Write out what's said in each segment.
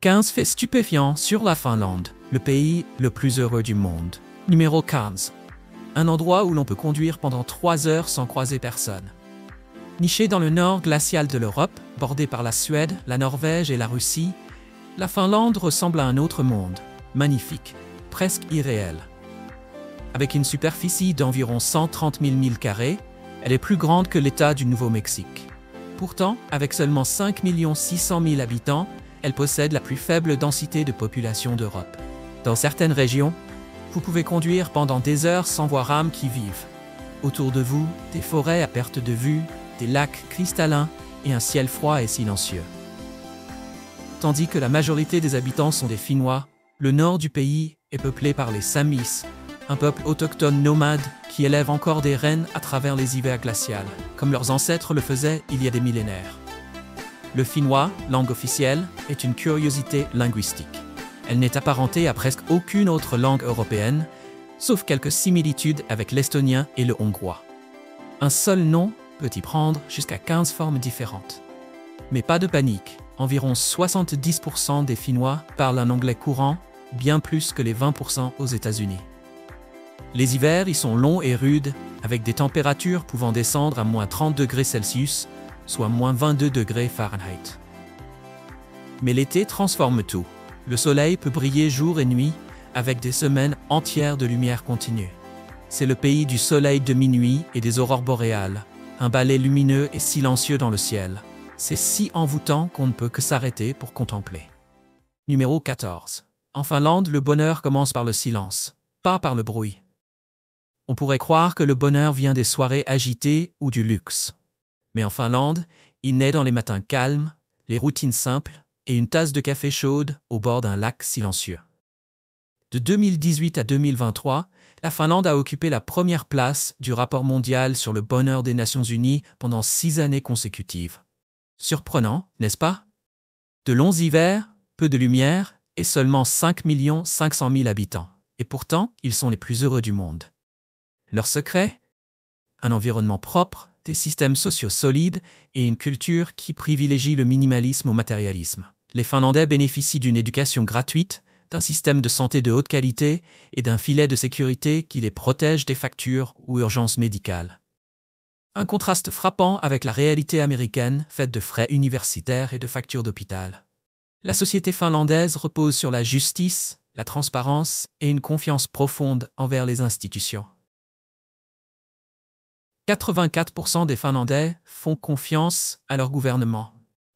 15 faits stupéfiants sur la Finlande, le pays le plus heureux du monde. Numéro 15. Un endroit où l'on peut conduire pendant 3 heures sans croiser personne. Niché dans le nord glacial de l'Europe, bordé par la Suède, la Norvège et la Russie, la Finlande ressemble à un autre monde, magnifique, presque irréel. Avec une superficie d'environ 130 000 milles carrés, elle est plus grande que l'État du Nouveau-Mexique. Pourtant, avec seulement 5 600 000 habitants, elle possède la plus faible densité de population d'Europe. Dans certaines régions, vous pouvez conduire pendant des heures sans voir âme qui vivent. Autour de vous, des forêts à perte de vue, des lacs cristallins et un ciel froid et silencieux. Tandis que la majorité des habitants sont des Finnois, le nord du pays est peuplé par les Samis, un peuple autochtone nomade qui élève encore des rennes à travers les hivers glaciaux, comme leurs ancêtres le faisaient il y a des millénaires. Le finnois, langue officielle, est une curiosité linguistique. Elle n'est apparentée à presque aucune autre langue européenne, sauf quelques similitudes avec l'estonien et le hongrois. Un seul nom peut y prendre jusqu'à 15 formes différentes. Mais pas de panique, environ 70% des Finnois parlent un anglais courant, bien plus que les 20% aux États-Unis. Les hivers y sont longs et rudes, avec des températures pouvant descendre à moins 30 degrés Celsius, soit moins 22 degrés Fahrenheit. Mais l'été transforme tout. Le soleil peut briller jour et nuit, avec des semaines entières de lumière continue. C'est le pays du soleil de minuit et des aurores boréales, un ballet lumineux et silencieux dans le ciel. C'est si envoûtant qu'on ne peut que s'arrêter pour contempler. Numéro 14. En Finlande, le bonheur commence par le silence, pas par le bruit. On pourrait croire que le bonheur vient des soirées agitées ou du luxe. Mais en Finlande, il naît dans les matins calmes, les routines simples et une tasse de café chaude au bord d'un lac silencieux. De 2018 à 2023, la Finlande a occupé la première place du rapport mondial sur le bonheur des Nations Unies pendant 6 années consécutives. Surprenant, n'est-ce pas? De longs hivers, peu de lumière et seulement 5 500 000 habitants. Et pourtant, ils sont les plus heureux du monde. Leur secret? Un environnement propre, des systèmes sociaux solides et une culture qui privilégie le minimalisme au matérialisme. Les Finlandais bénéficient d'une éducation gratuite, d'un système de santé de haute qualité et d'un filet de sécurité qui les protège des factures ou urgences médicales. Un contraste frappant avec la réalité américaine faite de frais universitaires et de factures d'hôpital. La société finlandaise repose sur la justice, la transparence et une confiance profonde envers les institutions. 84% des Finlandais font confiance à leur gouvernement.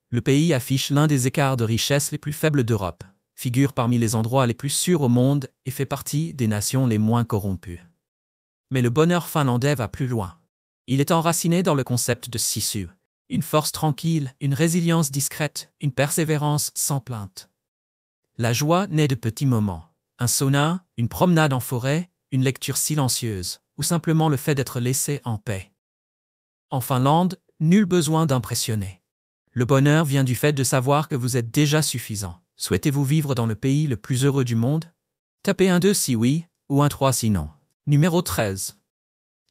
Le pays affiche l'un des écarts de richesse les plus faibles d'Europe, figure parmi les endroits les plus sûrs au monde et fait partie des nations les moins corrompues. Mais le bonheur finlandais va plus loin. Il est enraciné dans le concept de sisu, une force tranquille, une résilience discrète, une persévérance sans plainte. La joie naît de petits moments, un sauna, une promenade en forêt, une lecture silencieuse, ou simplement le fait d'être laissé en paix. En Finlande, nul besoin d'impressionner. Le bonheur vient du fait de savoir que vous êtes déjà suffisant. Souhaitez-vous vivre dans le pays le plus heureux du monde? Tapez un 2 si oui, ou un 3 si non. Numéro 13.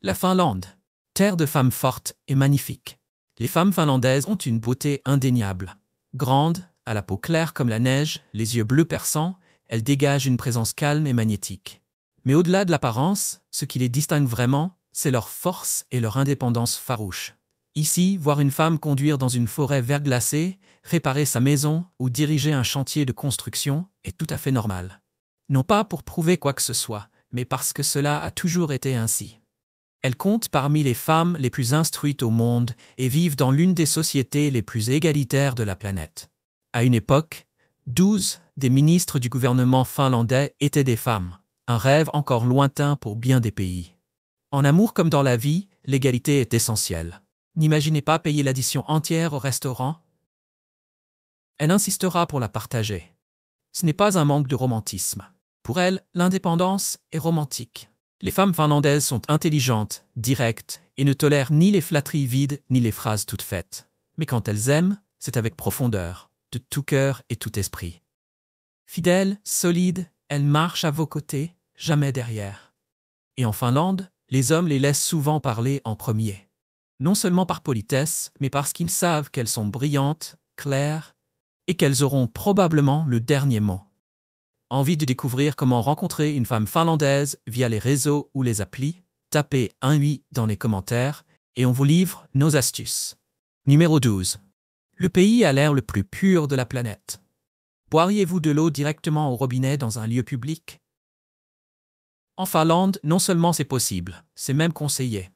La Finlande. Terre de femmes fortes et magnifiques. Les femmes finlandaises ont une beauté indéniable. Grandes, à la peau claire comme la neige, les yeux bleus perçants, elles dégagent une présence calme et magnétique. Mais au-delà de l'apparence, ce qui les distingue vraiment, c'est leur force et leur indépendance farouche. Ici, voir une femme conduire dans une forêt verglacée, réparer sa maison ou diriger un chantier de construction est tout à fait normal. Non pas pour prouver quoi que ce soit, mais parce que cela a toujours été ainsi. Elles comptent parmi les femmes les plus instruites au monde et vivent dans l'une des sociétés les plus égalitaires de la planète. À une époque, 12 des ministres du gouvernement finlandais étaient des femmes. Un rêve encore lointain pour bien des pays. En amour comme dans la vie, l'égalité est essentielle. N'imaginez pas payer l'addition entière au restaurant. Elle insistera pour la partager. Ce n'est pas un manque de romantisme. Pour elle, l'indépendance est romantique. Les femmes finlandaises sont intelligentes, directes et ne tolèrent ni les flatteries vides ni les phrases toutes faites. Mais quand elles aiment, c'est avec profondeur, de tout cœur et tout esprit. Fidèles, solides, elles marchent à vos côtés, jamais derrière. Et en Finlande, les hommes les laissent souvent parler en premier. Non seulement par politesse, mais parce qu'ils savent qu'elles sont brillantes, claires et qu'elles auront probablement le dernier mot. Envie de découvrir comment rencontrer une femme finlandaise via les réseaux ou les applis? Tapez un oui dans les commentaires et on vous livre nos astuces. Numéro 12. Le pays a l'air le plus pur de la planète. Boiriez-vous de l'eau directement au robinet dans un lieu public? En Finlande, non seulement c'est possible, c'est même conseillé.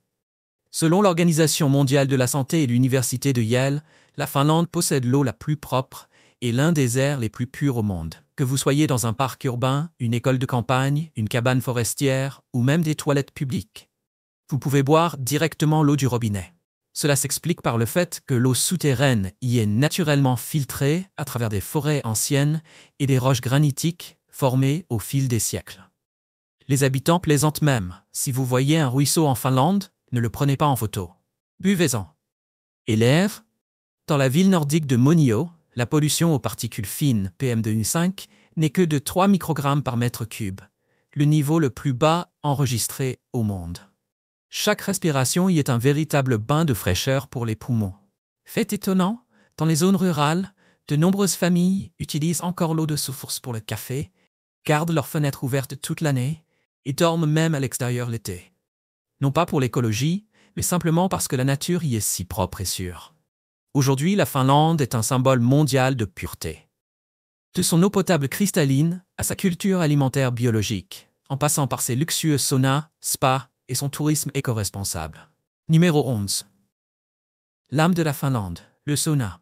Selon l'Organisation mondiale de la santé et l'Université de Yale, la Finlande possède l'eau la plus propre et l'un des airs les plus purs au monde. Que vous soyez dans un parc urbain, une école de campagne, une cabane forestière ou même des toilettes publiques, vous pouvez boire directement l'eau du robinet. Cela s'explique par le fait que l'eau souterraine y est naturellement filtrée à travers des forêts anciennes et des roches granitiques formées au fil des siècles. Les habitants plaisantent même. Si vous voyez un ruisseau en Finlande, ne le prenez pas en photo. Buvez-en. Et l'air? Dans la ville nordique de Muonio, la pollution aux particules fines, PM2,5, n'est que de 3 microgrammes par mètre cube, le niveau le plus bas enregistré au monde. Chaque respiration y est un véritable bain de fraîcheur pour les poumons. Fait étonnant, dans les zones rurales, de nombreuses familles utilisent encore l'eau de source pour le café, gardent leurs fenêtres ouvertes toute l'année et dorment même à l'extérieur l'été. Non pas pour l'écologie, mais simplement parce que la nature y est si propre et sûre. Aujourd'hui, la Finlande est un symbole mondial de pureté. De son eau potable cristalline à sa culture alimentaire biologique, en passant par ses luxueux saunas, spas et son tourisme éco-responsable. Numéro 11. L'âme de la Finlande, le sauna.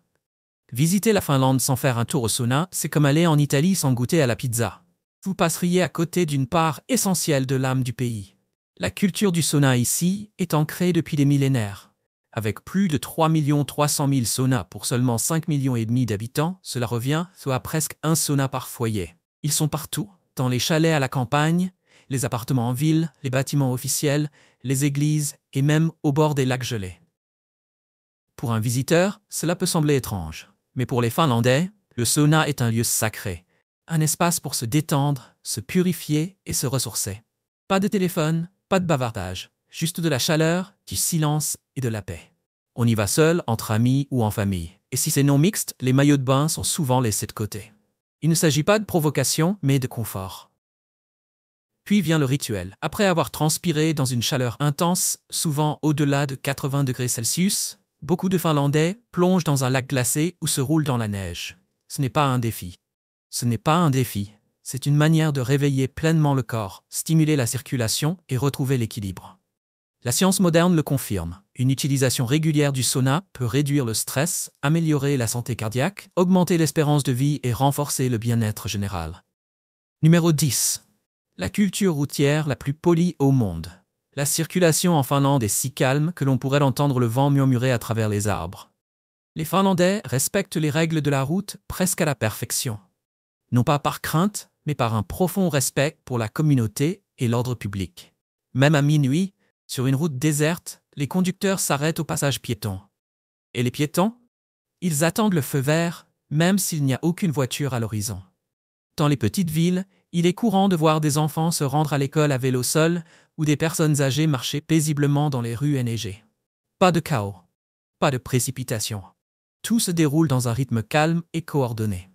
Visiter la Finlande sans faire un tour au sauna, c'est comme aller en Italie sans goûter à la pizza. Vous passeriez à côté d'une part essentielle de l'âme du pays. La culture du sauna ici est ancrée depuis des millénaires. Avec plus de 3 300 000 saunas pour seulement 5,5 millions d'habitants, cela revient soit à presque un sauna par foyer. Ils sont partout, dans les chalets à la campagne, les appartements en ville, les bâtiments officiels, les églises et même au bord des lacs gelés. Pour un visiteur, cela peut sembler étrange, mais pour les Finlandais, le sauna est un lieu sacré, un espace pour se détendre, se purifier et se ressourcer. Pas de téléphone, pas de bavardage, juste de la chaleur, du silence et de la paix. On y va seul, entre amis ou en famille, et si c'est non mixte, les maillots de bain sont souvent laissés de côté. Il ne s'agit pas de provocation, mais de confort. Puis vient le rituel. Après avoir transpiré dans une chaleur intense, souvent au-delà de 80 degrés Celsius, beaucoup de Finlandais plongent dans un lac glacé ou se roulent dans la neige. Ce n'est pas un défi. Ce n'est pas un défi. C'est une manière de réveiller pleinement le corps, stimuler la circulation et retrouver l'équilibre. La science moderne le confirme. Une utilisation régulière du sauna peut réduire le stress, améliorer la santé cardiaque, augmenter l'espérance de vie et renforcer le bien-être général. Numéro 10. La culture routière la plus polie au monde. La circulation en Finlande est si calme que l'on pourrait entendre le vent murmurer à travers les arbres. Les Finlandais respectent les règles de la route presque à la perfection. Non pas par crainte, mais par un profond respect pour la communauté et l'ordre public. Même à minuit, sur une route déserte, les conducteurs s'arrêtent au passage piéton. Et les piétons? Ils attendent le feu vert, même s'il n'y a aucune voiture à l'horizon. Dans les petites villes, il est courant de voir des enfants se rendre à l'école à vélo seul ou des personnes âgées marcher paisiblement dans les rues enneigées. Pas de chaos, pas de précipitation. Tout se déroule dans un rythme calme et coordonné.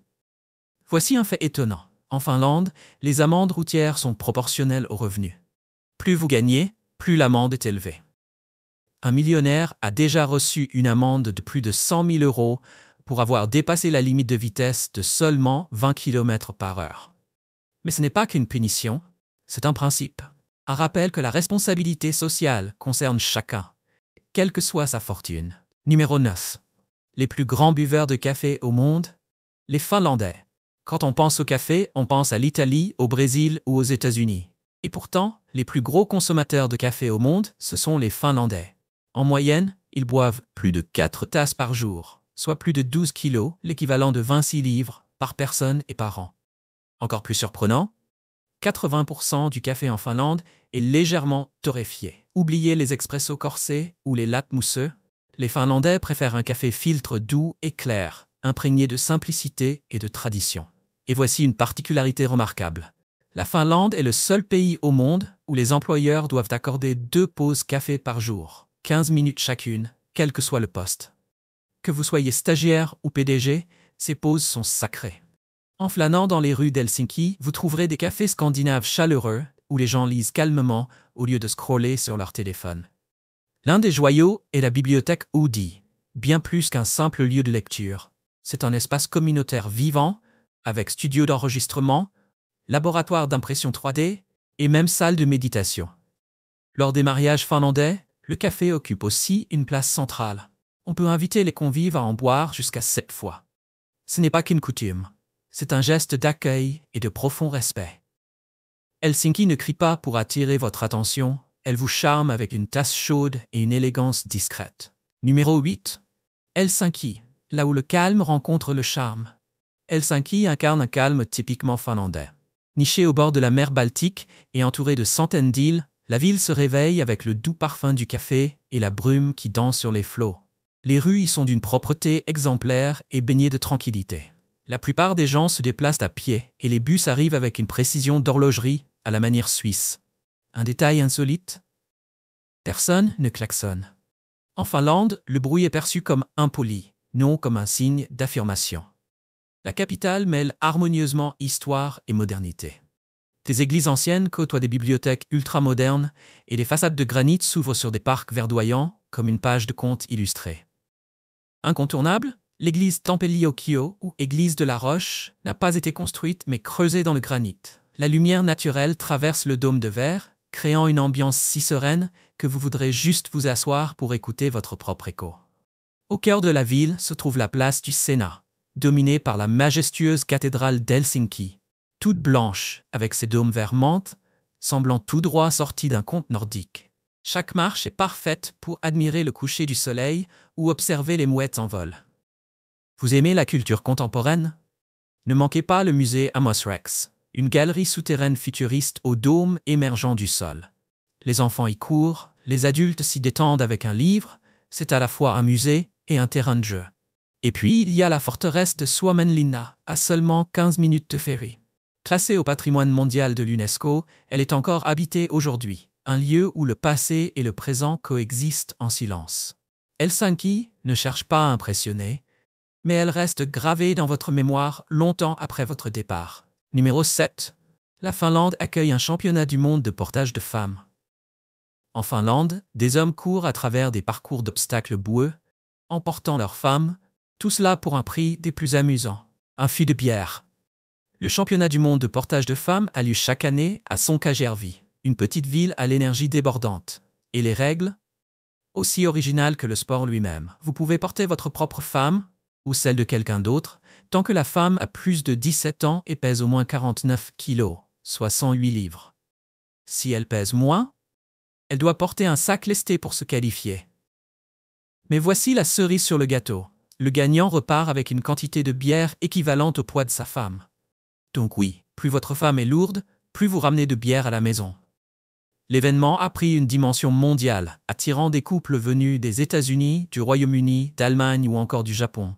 Voici un fait étonnant. En Finlande, les amendes routières sont proportionnelles aux revenus. Plus vous gagnez, plus l'amende est élevée. Un millionnaire a déjà reçu une amende de plus de 100 000 € pour avoir dépassé la limite de vitesse de seulement 20 km/h. Mais ce n'est pas qu'une punition, c'est un principe. Un rappel que la responsabilité sociale concerne chacun, quelle que soit sa fortune. Numéro 9. Les plus grands buveurs de café au monde? Les Finlandais. Quand on pense au café, on pense à l'Italie, au Brésil ou aux États-Unis. Et pourtant, les plus gros consommateurs de café au monde, ce sont les Finlandais. En moyenne, ils boivent plus de 4 tasses par jour, soit plus de 12 kilos, l'équivalent de 26 livres, par personne et par an. Encore plus surprenant, 80% du café en Finlande est légèrement torréfié. Oubliez les expressos corsés ou les lattes mousseux. Les Finlandais préfèrent un café filtre doux et clair, imprégné de simplicité et de tradition. Et voici une particularité remarquable. La Finlande est le seul pays au monde où les employeurs doivent accorder 2 pauses café par jour, 15 minutes chacune, quel que soit le poste. Que vous soyez stagiaire ou PDG, ces pauses sont sacrées. En flânant dans les rues d'Helsinki, vous trouverez des cafés scandinaves chaleureux où les gens lisent calmement au lieu de scroller sur leur téléphone. L'un des joyaux est la bibliothèque Oodi, bien plus qu'un simple lieu de lecture. C'est un espace communautaire vivant, avec studio d'enregistrement, laboratoire d'impression 3D et même salle de méditation. Lors des mariages finlandais, le café occupe aussi une place centrale. On peut inviter les convives à en boire jusqu'à 7 fois. Ce n'est pas qu'une coutume, c'est un geste d'accueil et de profond respect. Helsinki ne crie pas pour attirer votre attention, elle vous charme avec une tasse chaude et une élégance discrète. Numéro 8. Helsinki, là où le calme rencontre le charme. Helsinki incarne un calme typiquement finlandais. Nichée au bord de la mer Baltique et entourée de centaines d'îles, la ville se réveille avec le doux parfum du café et la brume qui danse sur les flots. Les rues y sont d'une propreté exemplaire et baignées de tranquillité. La plupart des gens se déplacent à pied et les bus arrivent avec une précision d'horlogerie à la manière suisse. Un détail insolite? Personne ne klaxonne. En Finlande, le bruit est perçu comme impoli, non comme un signe d'affirmation. La capitale mêle harmonieusement histoire et modernité. Des églises anciennes côtoient des bibliothèques ultramodernes et des façades de granit s'ouvrent sur des parcs verdoyants comme une page de conte illustrée. Incontournable, l'église Tampeliokio ou église de la Roche n'a pas été construite mais creusée dans le granit. La lumière naturelle traverse le dôme de verre, créant une ambiance si sereine que vous voudrez juste vous asseoir pour écouter votre propre écho. Au cœur de la ville se trouve la place du Sénat, dominée par la majestueuse cathédrale d'Helsinki, toute blanche avec ses dômes vert menthe, semblant tout droit sortis d'un conte nordique. Chaque marche est parfaite pour admirer le coucher du soleil ou observer les mouettes en vol. Vous aimez la culture contemporaine? Ne manquez pas le musée Amos Rex, une galerie souterraine futuriste au dôme émergeant du sol. Les enfants y courent, les adultes s'y détendent avec un livre, c'est à la fois un musée et un terrain de jeu. Et puis il y a la forteresse de Suomenlinna, à seulement 15 minutes de ferry. Classée au patrimoine mondial de l'UNESCO, elle est encore habitée aujourd'hui, un lieu où le passé et le présent coexistent en silence. Helsinki ne cherche pas à impressionner, mais elle reste gravée dans votre mémoire longtemps après votre départ. Numéro 7. La Finlande accueille un championnat du monde de portage de femmes. En Finlande, des hommes courent à travers des parcours d'obstacles boueux, emportant leurs femmes, tout cela pour un prix des plus amusants, un fût de bière. Le championnat du monde de portage de femmes a lieu chaque année à Sonkajärvi, une petite ville à l'énergie débordante. Et les règles? Aussi originales que le sport lui-même. Vous pouvez porter votre propre femme, ou celle de quelqu'un d'autre, tant que la femme a plus de 17 ans et pèse au moins 49 kilos, soit 108 livres. Si elle pèse moins, elle doit porter un sac lesté pour se qualifier. Mais voici la cerise sur le gâteau. Le gagnant repart avec une quantité de bière équivalente au poids de sa femme. Donc oui, plus votre femme est lourde, plus vous ramenez de bière à la maison. L'événement a pris une dimension mondiale, attirant des couples venus des États-Unis, du Royaume-Uni, d'Allemagne ou encore du Japon.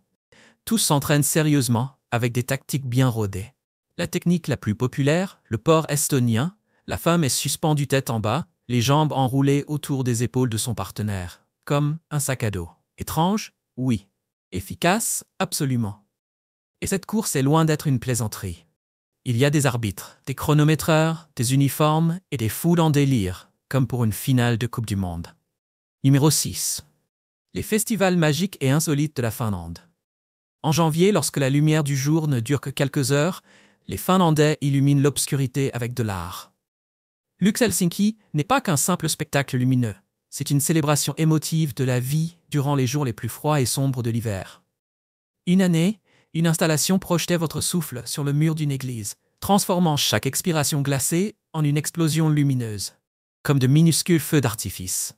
Tous s'entraînent sérieusement, avec des tactiques bien rodées. La technique la plus populaire, le port estonien, la femme est suspendue tête en bas, les jambes enroulées autour des épaules de son partenaire, comme un sac à dos. Étrange? Oui. Efficace? Absolument. Et cette course est loin d'être une plaisanterie. Il y a des arbitres, des chronométreurs, des uniformes et des foules en délire, comme pour une finale de Coupe du Monde. Numéro 6. Les festivals magiques et insolites de la Finlande. En janvier, lorsque la lumière du jour ne dure que quelques heures, les Finlandais illuminent l'obscurité avec de l'art. Lux Helsinki n'est pas qu'un simple spectacle lumineux, c'est une célébration émotive de la vie durant les jours les plus froids et sombres de l'hiver. Une année, une installation projetait votre souffle sur le mur d'une église, transformant chaque expiration glacée en une explosion lumineuse, comme de minuscules feux d'artifice.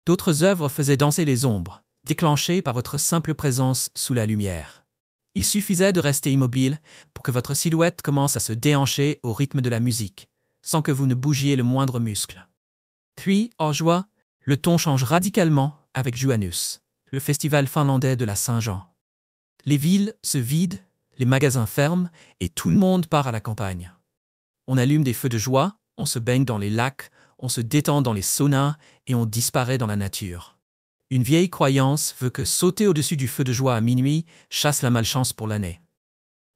D'autres œuvres faisaient danser les ombres, déclenchées par votre simple présence sous la lumière. Il suffisait de rester immobile pour que votre silhouette commence à se déhancher au rythme de la musique, sans que vous ne bougiez le moindre muscle. Puis, en juin, le ton change radicalement avec Juhannus, le festival finlandais de la Saint-Jean. Les villes se vident, les magasins ferment et tout le monde part à la campagne. On allume des feux de joie, on se baigne dans les lacs, on se détend dans les saunas et on disparaît dans la nature. Une vieille croyance veut que sauter au-dessus du feu de joie à minuit chasse la malchance pour l'année.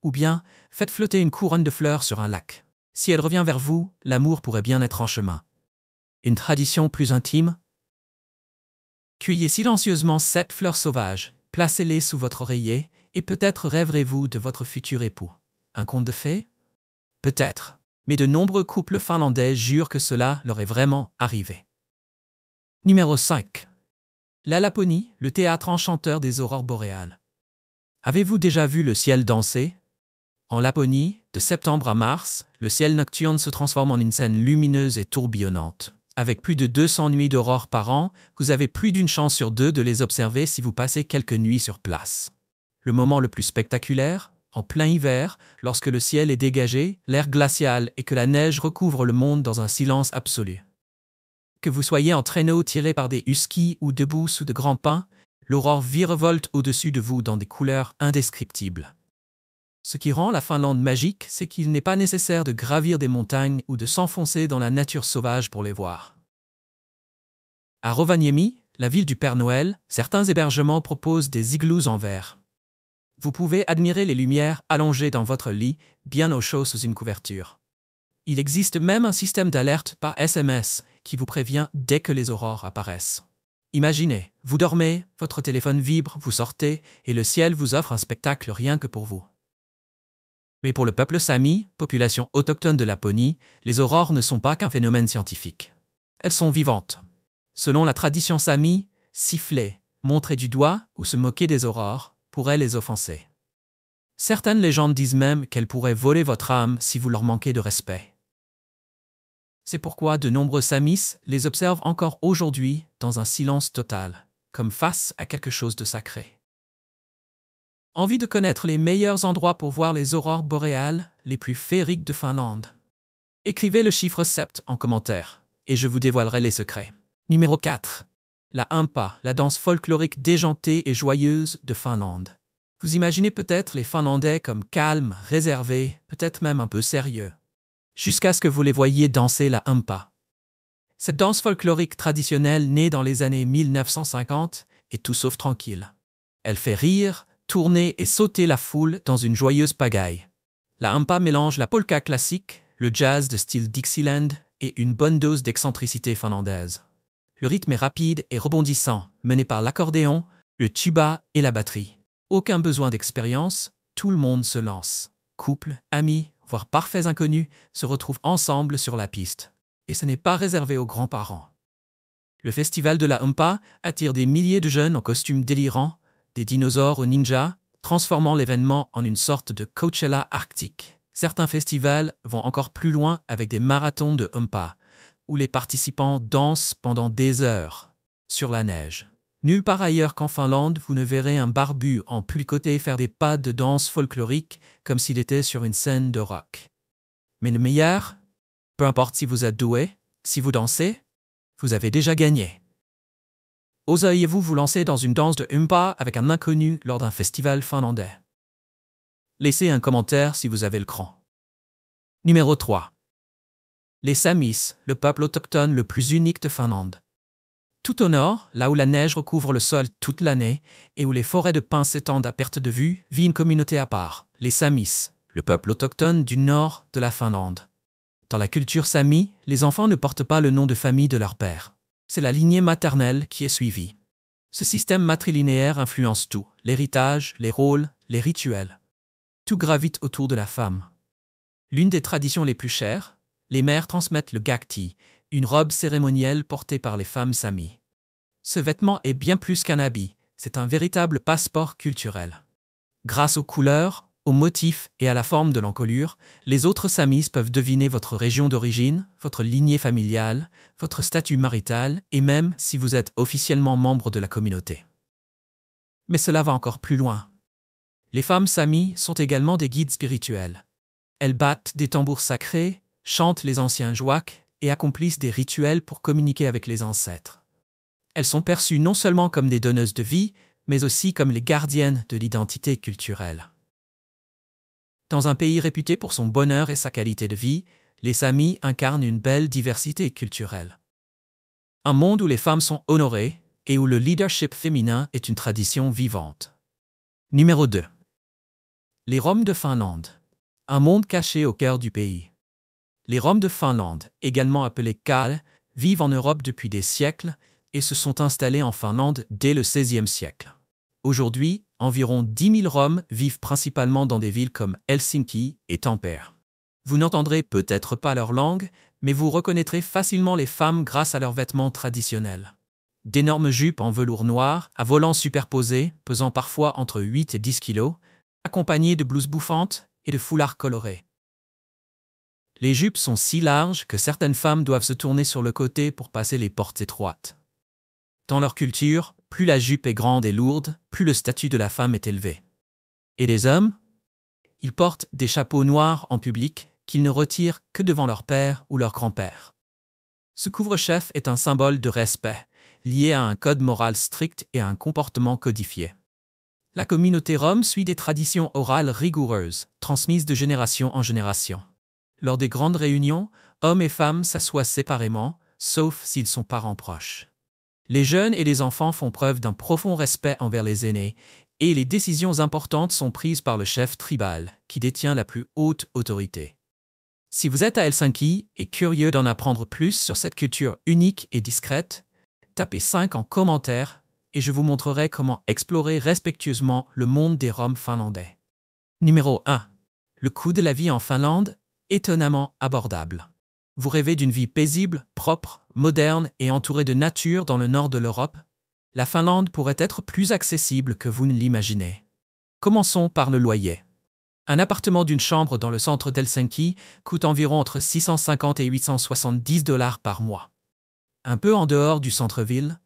Ou bien, faites flotter une couronne de fleurs sur un lac. Si elle revient vers vous, l'amour pourrait bien être en chemin. Une tradition plus intime? Cueillez silencieusement 7 fleurs sauvages, placez-les sous votre oreiller, et peut-être rêverez-vous de votre futur époux. Un conte de fées? Peut-être. Mais de nombreux couples finlandais jurent que cela leur est vraiment arrivé. Numéro 5. La Laponie, le théâtre enchanteur des aurores boréales. Avez-vous déjà vu le ciel danser? En Laponie, de septembre à mars, le ciel nocturne se transforme en une scène lumineuse et tourbillonnante. Avec plus de 200 nuits d'aurore par an, vous avez plus d'une chance sur 2 de les observer si vous passez quelques nuits sur place. Le moment le plus spectaculaire, en plein hiver, lorsque le ciel est dégagé, l'air glacial et que la neige recouvre le monde dans un silence absolu. Que vous soyez en traîneau tiré par des huskies ou debout sous de grands pins, l'aurore virevolte au-dessus de vous dans des couleurs indescriptibles. Ce qui rend la Finlande magique, c'est qu'il n'est pas nécessaire de gravir des montagnes ou de s'enfoncer dans la nature sauvage pour les voir. À Rovaniemi, la ville du Père Noël, certains hébergements proposent des igloos en verre. Vous pouvez admirer les lumières allongées dans votre lit, bien au chaud sous une couverture. Il existe même un système d'alerte par SMS qui vous prévient dès que les aurores apparaissent. Imaginez, vous dormez, votre téléphone vibre, vous sortez, et le ciel vous offre un spectacle rien que pour vous. Mais pour le peuple Sami, population autochtone de Laponie, les aurores ne sont pas qu'un phénomène scientifique. Elles sont vivantes. Selon la tradition Sami, siffler, montrer du doigt ou se moquer des aurores pourrait les offenser. Certaines légendes disent même qu'elles pourraient voler votre âme si vous leur manquez de respect. C'est pourquoi de nombreux Samis les observent encore aujourd'hui dans un silence total, comme face à quelque chose de sacré. Envie de connaître les meilleurs endroits pour voir les aurores boréales les plus féeriques de Finlande? Écrivez le chiffre 7 en commentaire, et je vous dévoilerai les secrets. Numéro 4. La humpa, la danse folklorique déjantée et joyeuse de Finlande. Vous imaginez peut-être les Finlandais comme calmes, réservés, peut-être même un peu sérieux. Jusqu'à ce que vous les voyiez danser la humpa. Cette danse folklorique traditionnelle née dans les années 1950 est tout sauf tranquille. Elle fait rire, tourner et sauter la foule dans une joyeuse pagaille. La humpa mélange la polka classique, le jazz de style Dixieland et une bonne dose d'excentricité finlandaise. Le rythme est rapide et rebondissant, mené par l'accordéon, le tuba et la batterie. Aucun besoin d'expérience, tout le monde se lance. Couples, amis, voire parfaits inconnus se retrouvent ensemble sur la piste. Et ce n'est pas réservé aux grands-parents. Le festival de la humpa attire des milliers de jeunes en costumes délirants, des dinosaures aux ninjas, transformant l'événement en une sorte de Coachella arctique. Certains festivals vont encore plus loin avec des marathons de humpa, où les participants dansent pendant des heures sur la neige. Nulle part ailleurs qu'en Finlande, vous ne verrez un barbu en pulcoté faire des pas de danse folklorique comme s'il était sur une scène de rock. Mais le meilleur, peu importe si vous êtes doué, si vous dansez, vous avez déjà gagné. Oseriez-vous vous lancer dans une danse de humpa avec un inconnu lors d'un festival finlandais? Laissez un commentaire si vous avez le cran. Numéro 3. Les Samis, le peuple autochtone le plus unique de Finlande. Tout au nord, là où la neige recouvre le sol toute l'année et où les forêts de pins s'étendent à perte de vue, vit une communauté à part, les Samis, le peuple autochtone du nord de la Finlande. Dans la culture Sami, les enfants ne portent pas le nom de famille de leur père. C'est la lignée maternelle qui est suivie. Ce système matrilinéaire influence tout, l'héritage, les rôles, les rituels. Tout gravite autour de la femme. L'une des traditions les plus chères, les mères transmettent le gakti, une robe cérémonielle portée par les femmes Sami. Ce vêtement est bien plus qu'un habit, c'est un véritable passeport culturel. Grâce aux couleurs, aux motifs et à la forme de l'encolure, les autres Samis peuvent deviner votre région d'origine, votre lignée familiale, votre statut marital et même si vous êtes officiellement membre de la communauté. Mais cela va encore plus loin. Les femmes Samis sont également des guides spirituels. Elles battent des tambours sacrés, chantent les anciens jouaks et accomplissent des rituels pour communiquer avec les ancêtres. Elles sont perçues non seulement comme des donneuses de vie, mais aussi comme les gardiennes de l'identité culturelle. Dans un pays réputé pour son bonheur et sa qualité de vie, les Samis incarnent une belle diversité culturelle. Un monde où les femmes sont honorées, et où le leadership féminin est une tradition vivante. Numéro 2. Les Roms de Finlande. Un monde caché au cœur du pays. Les Roms de Finlande, également appelés Kale, vivent en Europe depuis des siècles et se sont installés en Finlande dès le XVIe siècle. Aujourd'hui, environ 10 000 Roms vivent principalement dans des villes comme Helsinki et Tampere. Vous n'entendrez peut-être pas leur langue, mais vous reconnaîtrez facilement les femmes grâce à leurs vêtements traditionnels. D'énormes jupes en velours noir, à volants superposés, pesant parfois entre 8 et 10 kilos, accompagnées de blouses bouffantes et de foulards colorés. Les jupes sont si larges que certaines femmes doivent se tourner sur le côté pour passer les portes étroites. Dans leur culture, plus la jupe est grande et lourde, plus le statut de la femme est élevé. Et les hommes? Ils portent des chapeaux noirs en public qu'ils ne retirent que devant leur père ou leur grand-père. Ce couvre-chef est un symbole de respect, lié à un code moral strict et à un comportement codifié. La communauté rom suit des traditions orales rigoureuses, transmises de génération en génération. Lors des grandes réunions, hommes et femmes s'assoient séparément, sauf s'ils sont parents proches. Les jeunes et les enfants font preuve d'un profond respect envers les aînés, et les décisions importantes sont prises par le chef tribal, qui détient la plus haute autorité. Si vous êtes à Helsinki et curieux d'en apprendre plus sur cette culture unique et discrète, tapez 5 en commentaire et je vous montrerai comment explorer respectueusement le monde des Roms finlandais. Numéro 1. Le coût de la vie en Finlande, étonnamment abordable. Vous rêvez d'une vie paisible, propre, moderne et entourée de nature dans le nord de l'Europe? La Finlande pourrait être plus accessible que vous ne l'imaginez. Commençons par le loyer. Un appartement d'une chambre dans le centre d'Helsinki coûte environ entre 650 et 870 $ par mois. Un peu en dehors du centre-ville,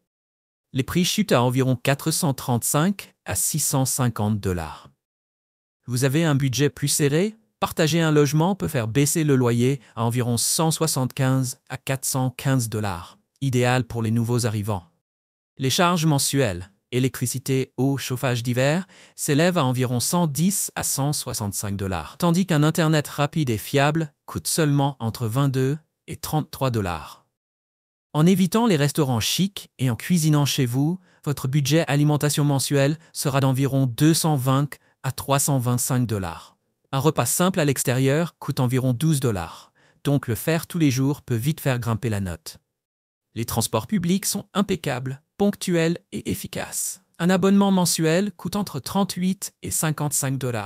les prix chutent à environ 435 à 650 $. Vous avez un budget plus serré? Partager un logement peut faire baisser le loyer à environ 175 à 415 $, idéal pour les nouveaux arrivants. Les charges mensuelles, électricité, eau, chauffage d'hiver, s'élèvent à environ 110 à 165 $, tandis qu'un Internet rapide et fiable coûte seulement entre 22 et 33 $. En évitant les restaurants chics et en cuisinant chez vous, votre budget alimentation mensuel sera d'environ 220 à 325 $. Un repas simple à l'extérieur coûte environ 12 $, donc le faire tous les jours peut vite faire grimper la note. Les transports publics sont impeccables, ponctuels et efficaces. Un abonnement mensuel coûte entre 38 et 55 $.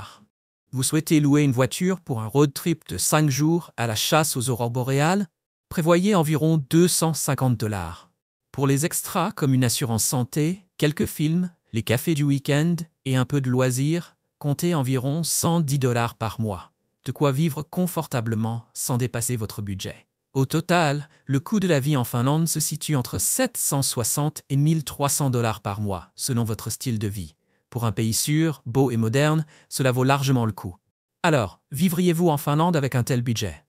Vous souhaitez louer une voiture pour un road trip de 5 jours à la chasse aux aurores boréales? Prévoyez environ 250 $. Pour les extras comme une assurance santé, quelques films, les cafés du week-end et un peu de loisirs, comptez environ 110 $ par mois. De quoi vivre confortablement sans dépasser votre budget. Au total, le coût de la vie en Finlande se situe entre 760 et 1300 $ par mois, selon votre style de vie. Pour un pays sûr, beau et moderne, cela vaut largement le coup. Alors, vivriez-vous en Finlande avec un tel budget?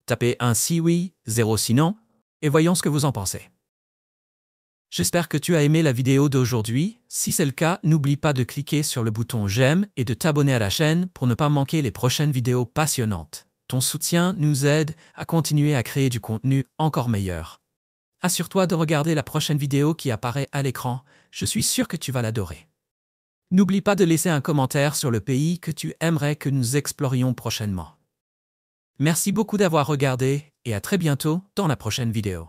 Tapez 1 si oui, 0 sinon, et voyons ce que vous en pensez. J'espère que tu as aimé la vidéo d'aujourd'hui. Si c'est le cas, n'oublie pas de cliquer sur le bouton j'aime et de t'abonner à la chaîne pour ne pas manquer les prochaines vidéos passionnantes. Ton soutien nous aide à continuer à créer du contenu encore meilleur. Assure-toi de regarder la prochaine vidéo qui apparaît à l'écran, je suis sûr que tu vas l'adorer. N'oublie pas de laisser un commentaire sur le pays que tu aimerais que nous explorions prochainement. Merci beaucoup d'avoir regardé et à très bientôt dans la prochaine vidéo.